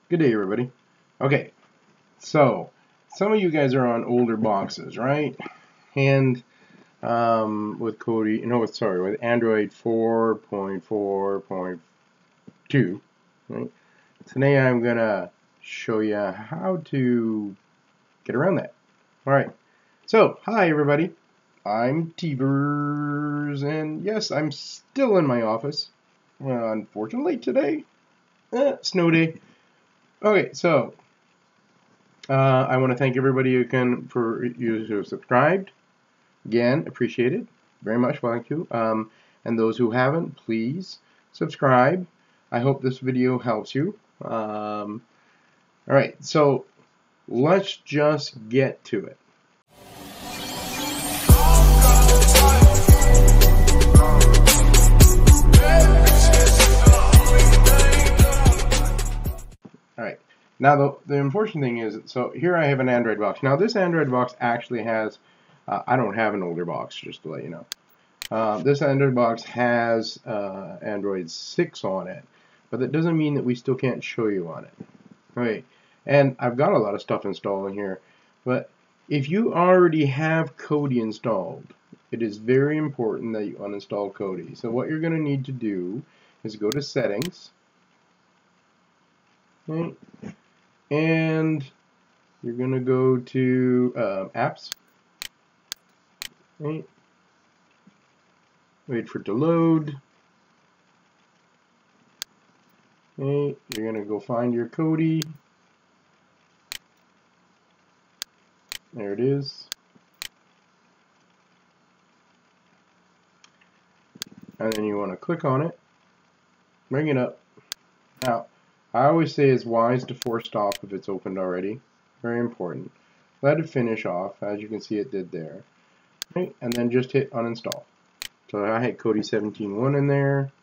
Good day, everybody. Okay, so some of you guys are on older boxes, right? And with Kodi, with Android 4.4.2, right? Today I'm gonna show you how to get around that. All right. So, hi everybody. I'm Teverz, and yes, I'm still in my office. Unfortunately, today, snow day. Okay, so. I want to thank everybody who have subscribed. Again, appreciate it very much. Thank you. And those who haven't, please subscribe. I hope this video helps you. All right, so let's just get to it. All right. Now, the unfortunate thing is, so here I have an Android box. Now, this Android box actually has, I don't have an older box, just to let you know. This Android box has Android 6 on it, but that doesn't mean that we still can't show you on it. Okay, and I've got a lot of stuff installed in here, but if you already have Kodi installed, it is very important that you uninstall Kodi. So what you're going to need to do is go to Settings, okay, and you're going to go to Apps, okay. Wait for it to load. Okay, you're going to go find your Kodi. There it is. And then you want to click on it, bring it up. Now, I always say it's wise to force stop if it's opened already. Very important. Let it finish off, as you can see it did there. Right? And then just hit uninstall. So I had Kodi 17.1 in there.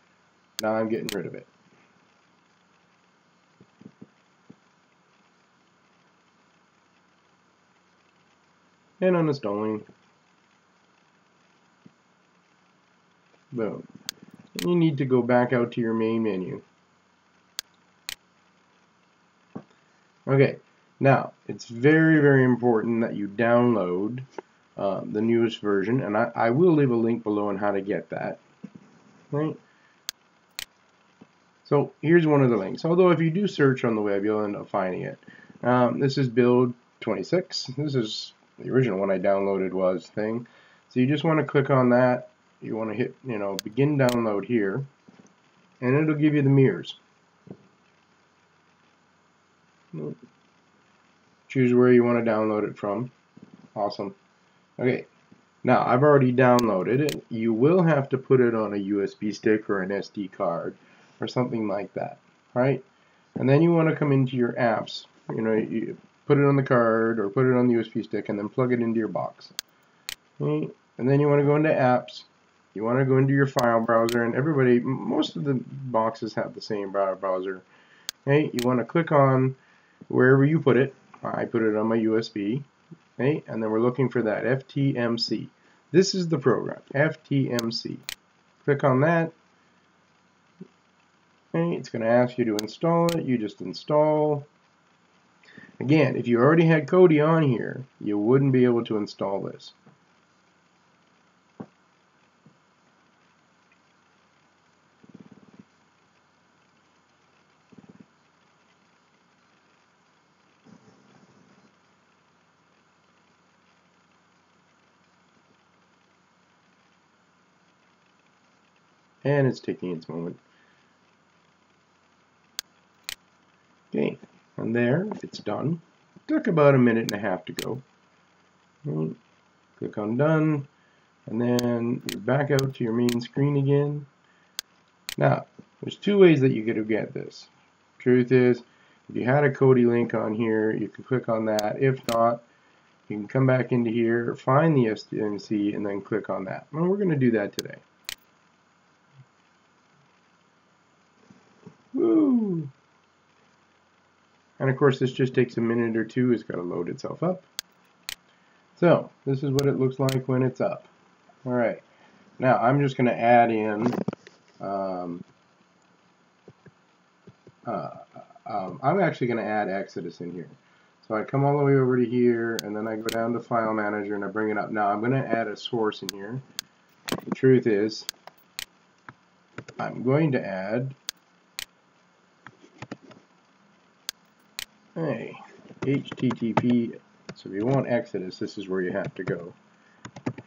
Now I'm getting rid of it. And uninstalling. Boom. And you need to go back out to your main menu. Okay, now it's very, very important that you download the newest version, and I will leave a link below on how to get that. Right? So here's one of the links. Although if you do search on the web, you'll end up finding it. This is build 26. This is the original one I downloaded was thing. So you just want to click on that. You want to hit, begin download here, and it'll give you the mirrors. Choose where you want to download it from. Awesome. Okay. Now I've already downloaded it. You will have to put it on a USB stick or an SD card or something like that, right? And then you want to come into your apps. You put it on the card or put it on the USB stick and then plug it into your box. Okay? And then you want to go into apps. You want to go into your file browser, and most of the boxes have the same browser. Okay? You want to click on wherever you put it. I put it on my USB. Okay? And then we're looking for that FTMC. This is the program, FTMC. Click on that. Okay, it's going to ask you to install it. You just install. Again, if you already had Kodi on here, you wouldn't be able to install this. And it's taking its moment. Okay, and there, it's done. It took about a minute and a half to go. Okay. Click on done, and then you're back out to your main screen again. Now, there's two ways that you could get this. Truth is, if you had a Kodi link on here, you can click on that. If not, you can come back into here, find the FTMC, and then click on that. And we're going to do that today. Woo! And of course, this just takes a minute or two. It's got to load itself up. So, this is what it looks like when it's up. All right. Now, I'm just going to add in I'm actually going to add Exodus in here. So I come all the way over to here, and then I go down to File Manager, and I bring it up. Now I'm going to add a source in here. The truth is, I'm going to add HTTP. So if you want Exodus, this is where you have to go.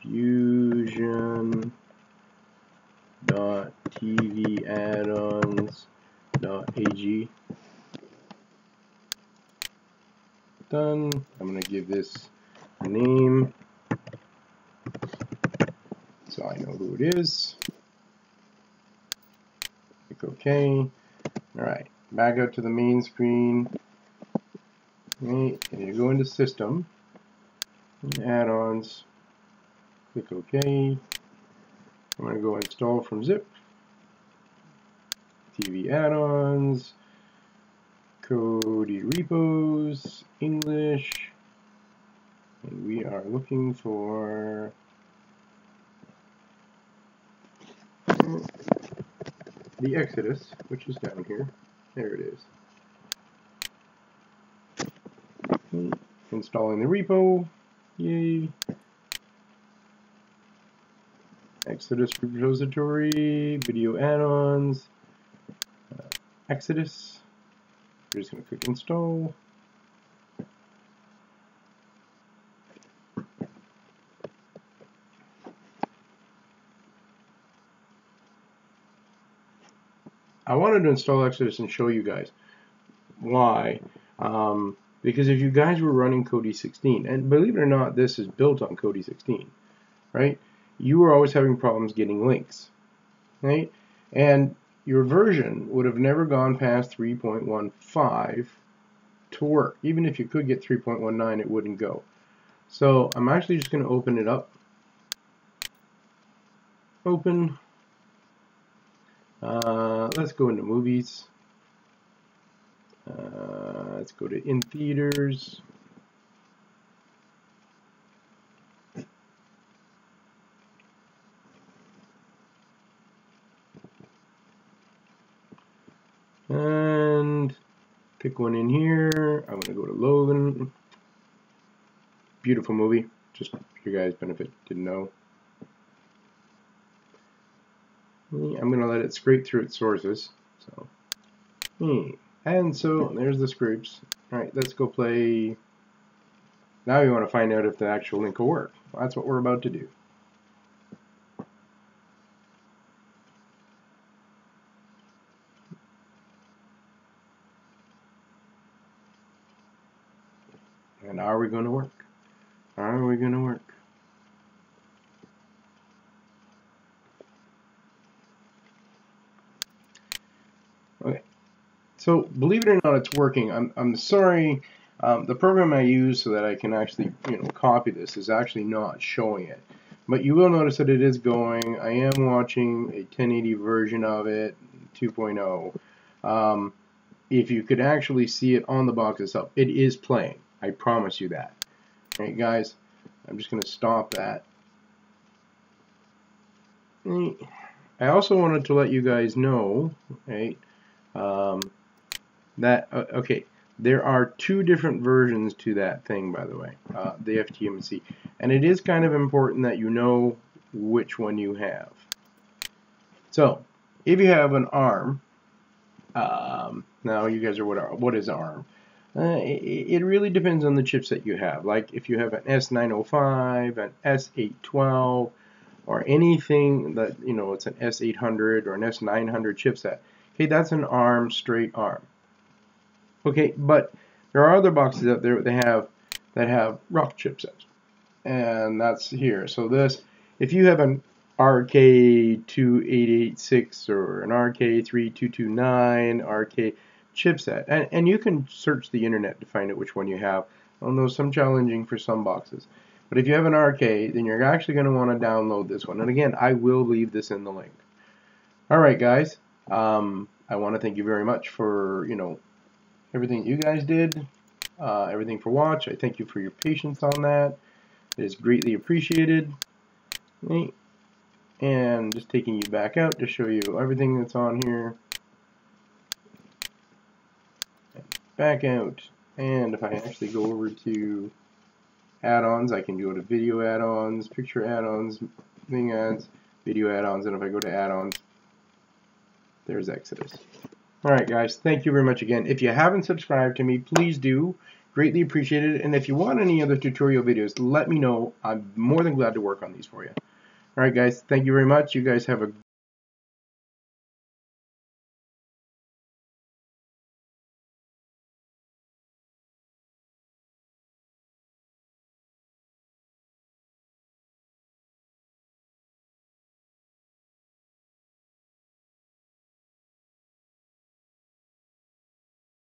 fusion.tvaddons.ag. Done. I'm going to give this a name so I know who it is. Click OK. Alright, back out to the main screen. Okay, and you go into System, Add-ons, click OK. I'm going to go install from zip. TV add-ons, Kodi repos, English, and we are looking for the Exodus, which is down here. There it is. Okay. Installing the repo. Yay. Exodus repository, video add-ons, Exodus. We're just going to click install. I wanted to install Exodus and show you guys why. Because if you guys were running Kodi 16, and believe it or not, this is built on Kodi 16, right? You were always having problems getting links, right? And your version would have never gone past 3.15 to work. Even if you could get 3.19, it wouldn't go. So I'm actually just going to open it up. Open. Let's go into movies. Let's go to in theaters. And pick one in here. I'm going to go to Logan. Beautiful movie. Just for your guys' benefit, didn't know. I'm going to let it scrape through its sources. So, and so there's the scrapes. All right, let's go play. Now we want to find out if the actual link will work. Well, that's what we're about to do. And are we going to work? Are we going to work? Okay. So believe it or not, it's working. I'm sorry. The program I use so that I can actually copy this is actually not showing it. But you will notice that it is going. I am watching a 1080 version of it, 2.0. If you could actually see it on the box itself, it is playing. I promise you that. Alright guys, I'm just going to stop that. I also wanted to let you guys know, right, that, okay, there are two different versions to that thing, by the way, the FTMC. And it is kind of important that you know which one you have. So, if you have an ARM, now you guys are what is ARM? It really depends on the chipset you have. Like if you have an S905, an S812, or anything that, it's an S800 or an S900 chipset. Okay, that's an ARM, straight ARM. Okay, but there are other boxes out there that have rough chipsets, and that's here. So this, if you have an RK2886 or an RK3229, RK chipset, and you can search the internet to find out which one you have, although some challenging for some boxes. But if you have an RK, then you're actually going to want to download this one. And again, I will leave this in the link. Alright guys, I want to thank you very much for, everything you guys did, everything for watch. I thank you for your patience on that. It is greatly appreciated. And just taking you back out to show you everything that's on here. back out, and if I actually go over to add-ons, I can go to video add-ons, picture add-ons, thing ads, video add-ons, and if I go to add-ons, there's Exodus. Alright guys, thank you very much again. If you haven't subscribed to me, please do. Greatly appreciate it. And if you want any other tutorial videos, let me know. I'm more than glad to work on these for you. Alright guys, thank you very much. You guys have a